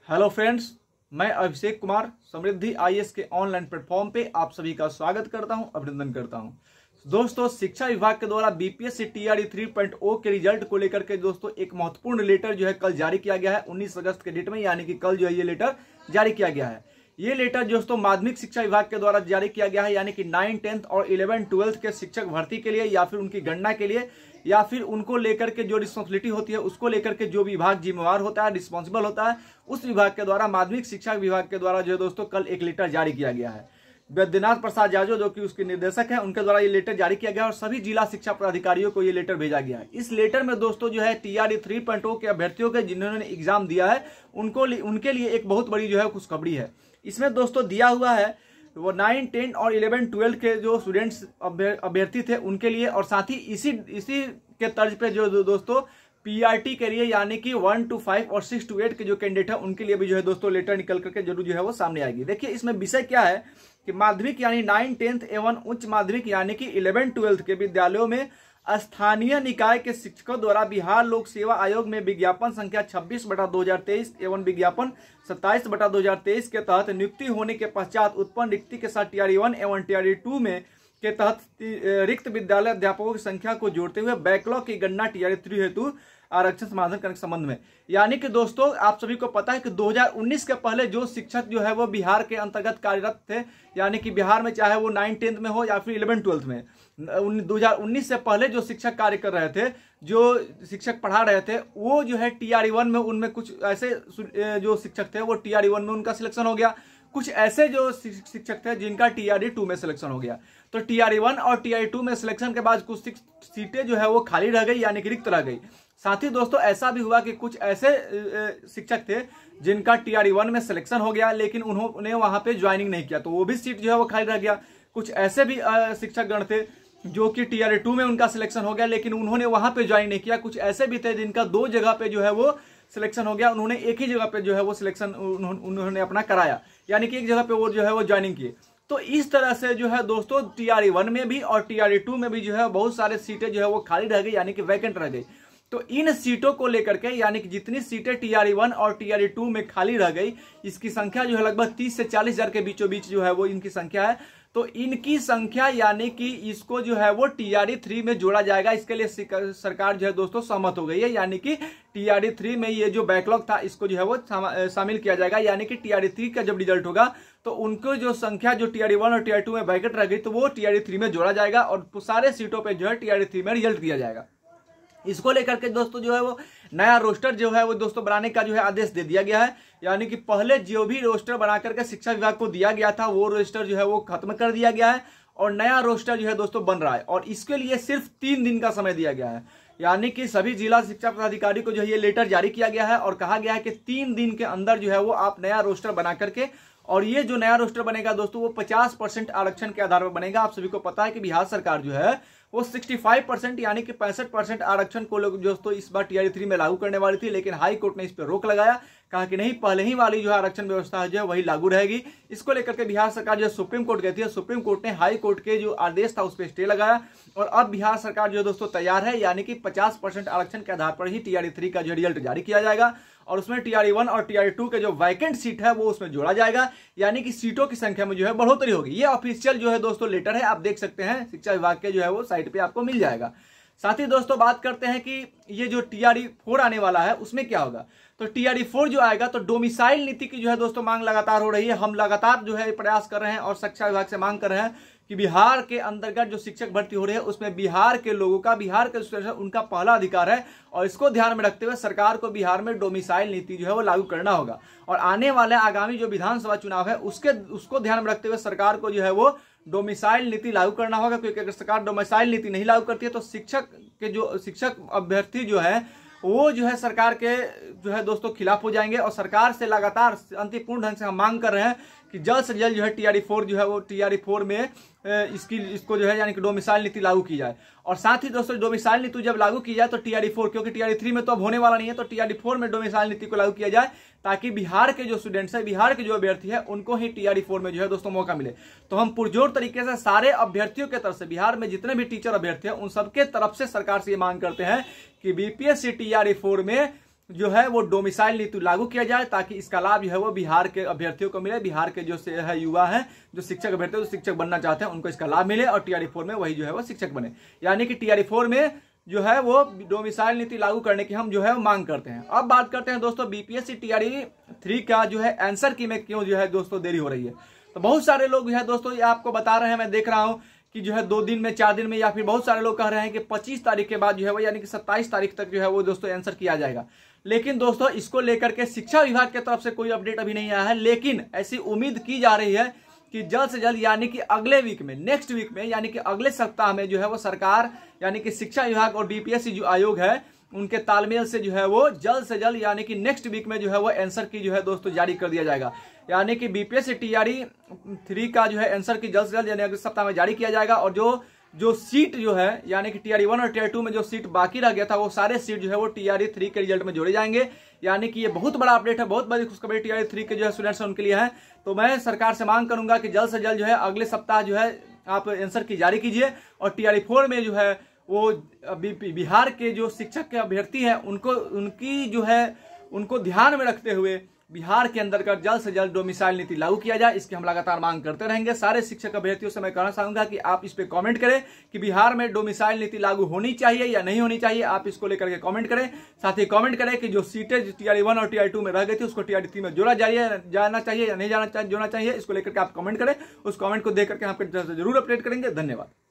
Hello friends, मैं अभिषेक कुमार समृद्धि IAS के online platform पे आप सभी का स्वागत करता हूं, अभिनंदन करता हूं। दोस्तों, शिक्षा विभाग के द्वारा बीपीएससी टीआरई 3.0 के रिजल्ट को लेकर के दोस्तों एक महत्वपूर्ण लेटर जो है कल जारी किया गया है 19 अगस्त के डेट में, यानी कि कल जो है ये लेटर जारी किया गया है। ये लेटर दोस्तों माध्यमिक शिक्षा विभाग के द्वारा जारी किया गया है, यानी कि 9, 10th और 11, 12th के शिक्षक भर्ती के लिए या फिर उनकी गणना के लिए या फिर उनको लेकर के जो रिस्पॉन्सिबिलिटी होती है उसको लेकर के जो विभाग जिम्मेवार होता है, रिस्पॉन्सिबल होता है, उस विभाग के द्वारा माध्यमिक शिक्षा विभाग के द्वारा जो है दोस्तों कल एक लेटर जारी किया गया है। वैद्यनाथ प्रसाद जाजू जो कि उसके निर्देशक हैं, उनके द्वारा ये लेटर जारी किया गया और सभी जिला शिक्षा पदाधिकारियों को ये लेटर भेजा गया है। इस लेटर में दोस्तों जो है टीआरई 3.0 के अभ्यर्थियों के जिन्होंने एग्जाम दिया है उनके लिए एक बहुत बड़ी जो है खुशखबरी है। इसमें दोस्तों दिया हुआ है वो 9, 10 और 11, 12 के जो स्टूडेंट्स अभ्यर्थी थे उनके लिए, और साथ ही इसी के तर्ज पे जो दोस्तों पीआरटी के लिए यानी कि 1 to 5 और 6 to 8 के जो कैंडिडेट है उनके लिए भी जो है दोस्तों लेटर निकल करके जरूर जो है वो सामने आएगी। देखिए इसमें विषय क्या है कि माध्यमिक यानी 9, 10th एवं उच्च माध्यमिक यानी कि 11, 12 के विद्यालयों में स्थानीय निकाय के शिक्षकों द्वारा बिहार लोक सेवा आयोग में विज्ञापन संख्या 26/2023 एवं विज्ञापन 27/2023 के तहत नियुक्ति होने के पश्चात उत्पन्न रिक्ति के साथ टीआरई 1 एवं टीआरई 2 में के तहत रिक्त विद्यालय अध्यापकों की संख्या को जोड़ते हुए बैकलॉग की गणना टीआरई 3 हेतु आरक्षण समाधान करने के संबंध में। यानी कि दोस्तों आप सभी को पता है कि 2019 के पहले जो शिक्षक जो है वो बिहार के अंतर्गत कार्यरत थे, यानी कि बिहार में चाहे वो 9, 10th में हो या फिर 11, 12th में, 2019 से पहले जो शिक्षक कार्य कर रहे थे, जो शिक्षक पढ़ा रहे थे, वो जो है टीआरई 1 में उनमें कुछ ऐसे जो शिक्षक थे वो टीआरई 1 में उनका सिलेक्शन हो गया, कुछ ऐसे जो शिक्षक थे जिनका टीआरई 2 में सिलेक्शन हो गया। तो टीआरई 1 और टीआरई 2 में सिलेक्शन के बाद कुछ सीटें जो है वो खाली रह गई, यानी कि रिक्त रह गई। साथ ही दोस्तों ऐसा भी हुआ कि कुछ ऐसे शिक्षक थे जिनका टीआरई 1 में सिलेक्शन हो गया लेकिन उन्होंने वहां पे ज्वाइनिंग नहीं किया, तो वो भी सीट जो है वो खाली रह गया। कुछ ऐसे भी शिक्षक गण थे जो कि टीआरई 2 में उनका सिलेक्शन हो गया लेकिन उन्होंने वहां पे ज्वाइन नहीं किया। कुछ ऐसे भी थे जिनका 2 जगह पे जो है वो सिलेक्शन हो गया, उन्होंने एक ही जगह पे जो है वो सिलेक्शन उन्होंने अपना कराया, यानी कि एक जगह पे वो जो है वो ज्वाइनिंग किए। तो इस तरह से जो है दोस्तों टीआरई 1 में भी और टीआरई 2 में भी जो है बहुत सारे सीटें जो है वो खाली रह गई, यानी कि वैकेंट रह गई। तो इन सीटों को लेकर के यानी कि जितनी सीटें टीआरई 1 और टीआरई 2 में खाली रह गई, इसकी संख्या जो है लगभग 30 से 40 हजार के बीचों बीच जो है वो इनकी संख्या है। तो इनकी संख्या यानी कि इसको जो है वो टीआरई 3 में जोड़ा जाएगा, इसके लिए सरकार जो है दोस्तों सहमत हो गई है, यानी कि टीआरई 3 में ये जो बैकलॉग था इसको जो है वो शामिल किया जाएगा। यानी कि टीआरई 3 का जब रिजल्ट होगा तो उनको जो संख्या जो टीआरई 1 और टीआरई 2 में वैकेंट रह गई तो वो टीआरई 3 में जोड़ा जाएगा और सारे सीटों पर जो है टीआरई 3 में रिजल्ट दिया जाएगा। इसको लेकर के दोस्तों जो है वो नया रोस्टर जो है वो दोस्तों बनाने का जो है आदेश दे दिया गया है, यानी कि पहले जो भी रोस्टर बना करके शिक्षा विभाग को दिया गया था वो रोस्टर जो है वो खत्म कर दिया गया है और नया रोस्टर जो है दोस्तों बन रहा है और इसके लिए सिर्फ 3 दिन का समय दिया गया है। यानी कि सभी जिला शिक्षा पदाधिकारी को जो है ये लेटर जारी किया गया है और कहा गया है कि 3 दिन के अंदर जो है वो आप नया रोस्टर बना करके, और ये जो नया रोस्टर बनेगा दोस्तों वो 50% आरक्षण के आधार पर बनेगा। आप सभी को पता है कि बिहार सरकार जो है वो 65% यानी कि 65% आरक्षण को लोग दोस्तों इस बार टीआरई 3 में लागू करने वाली थी, लेकिन हाई कोर्ट ने इस पर रोक लगाया, कहा कि नहीं, पहले ही वाली जो है आरक्षण व्यवस्था जो है वही लागू रहेगी। इसको लेकर के बिहार सरकार जो है सुप्रीम कोर्ट गई थी, सुप्रीम कोर्ट ने हाई कोर्ट के जो आदेश था उस पर स्टे लगाया और अब बिहार सरकार जो है दोस्तों तैयार है, यानी कि 50% आरक्षण के आधार पर ही टीआरई 3 का जो रिजल्ट जारी किया जाएगा और उसमें टीआरई 1 और टीआरई 2 के जो वैकेंट सीट है वो उसमें जोड़ा जाएगा, यानी कि सीटों की संख्या में जो है बढ़ोतरी होगी। ये ऑफिशियल जो है दोस्तों लेटर है, आप देख सकते हैं शिक्षा विभाग के जो है वो साइट पे आपको मिल जाएगा। साथ ही दोस्तों बात करते हैं कि ये जो टीआरई 4 आने वाला है उसमें क्या होगा। तो टीआरई 4 जो आएगा तो डोमिसाइल नीति की जो है दोस्तों मांग लगातार हो रही है। हम लगातार जो है प्रयास कर रहे हैं और शिक्षा विभाग से मांग कर रहे हैं कि बिहार के अंतर्गत जो शिक्षक भर्ती हो रहे हैं उसमें बिहार के लोगों का, बिहार के स्टूडेंट उनका पहला अधिकार है और इसको ध्यान में रखते हुए सरकार को बिहार में डोमिसाइल नीति जो है वो लागू करना होगा और आने वाले आगामी जो विधानसभा चुनाव है उसको ध्यान में रखते हुए सरकार को जो है वो डोमिसाइल नीति लागू करना होगा, क्योंकि अगर सरकार डोमिसाइल नीति नहीं लागू करती है तो शिक्षक अभ्यर्थी जो है वो जो है सरकार के जो है दोस्तों खिलाफ हो जाएंगे और सरकार से लगातार शांतिपूर्ण ढंग से हम मांग कर रहे हैं कि जल्द से जल्द जो है टीआरई 4 जो है वो टीआरई 4 में इसको जो है यानी कि डोमिसाइल नीति लागू की जाए। और साथ ही दोस्तों डोमिसाइल नीति जब लागू की जाए तो टीआरई 4, क्योंकि टीआरई 3 में तो अब होने वाला नहीं है, तो टीआरई 4 में डोमिसाइल नीति को लागू किया जाए ताकि बिहार के जो स्टूडेंट्स है, बिहार के जो अभ्यर्थी है उनको ही टीआरई 4 में जो है दोस्तों मौका मिले। तो हम पुरजोर तरीके से सारे अभ्यर्थियों के तरफ से, बिहार में जितने भी टीचर अभ्यर्थी हैं उन सबके तरफ से सरकार से ये मांग करते हैं कि बीपीएससी टीआरई 4 में जो है वो डोमिसाइल नीति लागू किया जाए, ताकि इसका लाभ जो है वो बिहार के अभ्यर्थियों को मिले। बिहार के जो है युवा है, जो शिक्षक अभ्यर्थी, जो शिक्षक बनना चाहते हैं, उनको इसका लाभ मिले और टीआरई 4 में वही जो है वो शिक्षक बने। यानी कि टीआरई 4 में जो है वो डोमिसाइल नीति लागू करने की हम जो है मांग करते हैं। अब बात करते हैं दोस्तों बीपीएससी टीआरई 3 का जो है आंसर की में क्यों जो है दोस्तों देरी हो रही है। तो बहुत सारे लोग जो है दोस्तों ये आपको बता रहे हैं, मैं देख रहा हूं कि जो है 2 दिन में, 4 दिन में, या फिर बहुत सारे लोग कह रहे हैं कि 25 तारीख के बाद जो है वो, यानी कि 27 तारीख तक जो है वो दोस्तों आंसर किया जाएगा। लेकिन दोस्तों इसको लेकर के शिक्षा विभाग की तरफ से कोई अपडेट अभी नहीं आया है, लेकिन ऐसी उम्मीद की जा रही है कि जल्द से जल्द, यानी कि अगले वीक में, नेक्स्ट वीक में, यानी कि अगले सप्ताह में जो है वो सरकार, यानी कि शिक्षा विभाग और बीपीएससी जो आयोग है उनके तालमेल से जो है वो जल्द से जल्द, यानी कि नेक्स्ट वीक में जो है वो आंसर की जो है दोस्तों जारी कर दिया जाएगा। यानी कि बीपीएससी टीआरई 3 का जो है आंसर की जल्द से जल्द, यानी अगले सप्ताह में जारी किया जाएगा। और जो सीट जो है, यानी कि टीआरई 1 और टीआरई 2 में जो सीट बाकी रह गया था, वो सारे सीट जो है वो टीआरई 3 के रिजल्ट में जोड़े जाएंगे। यानी कि ये बहुत बड़ा अपडेट है, बहुत बड़ी खुशखबरी टीआरई 3 के जो है स्टूडेंट्स उनके लिए है। तो मैं सरकार से मांग करूंगा कि जल्द से जल्द जो है अगले सप्ताह जो है आप आंसर की जारी कीजिए, और टीआरई 4 में जो है वो बिहार के जो शिक्षक के अभ्यर्थी हैं उनको ध्यान में रखते हुए बिहार के अंदर जल्द से जल्द डोमिसाइल नीति लागू किया जाए। इसकी हम लगातार मांग करते रहेंगे। सारे शिक्षक अभ्यर्थियों से मैं कहना चाहूंगा कि आप इस पे कमेंट करें कि बिहार में डोमिसाइल नीति लागू होनी चाहिए या नहीं होनी चाहिए। आप इसको लेकर के कमेंट करें। साथ ही कमेंट करें कि जो सीटें टीआरई 1 और टीआरई 2 में रह गई थी उसको टीआरई 3 में जोड़ा जाना चाहिए या नहीं जोड़ना चाहिए। इसको लेकर के आप कमेंट करें। उस कमेंट को देख करके हम जरूर अपडेट करेंगे। धन्यवाद।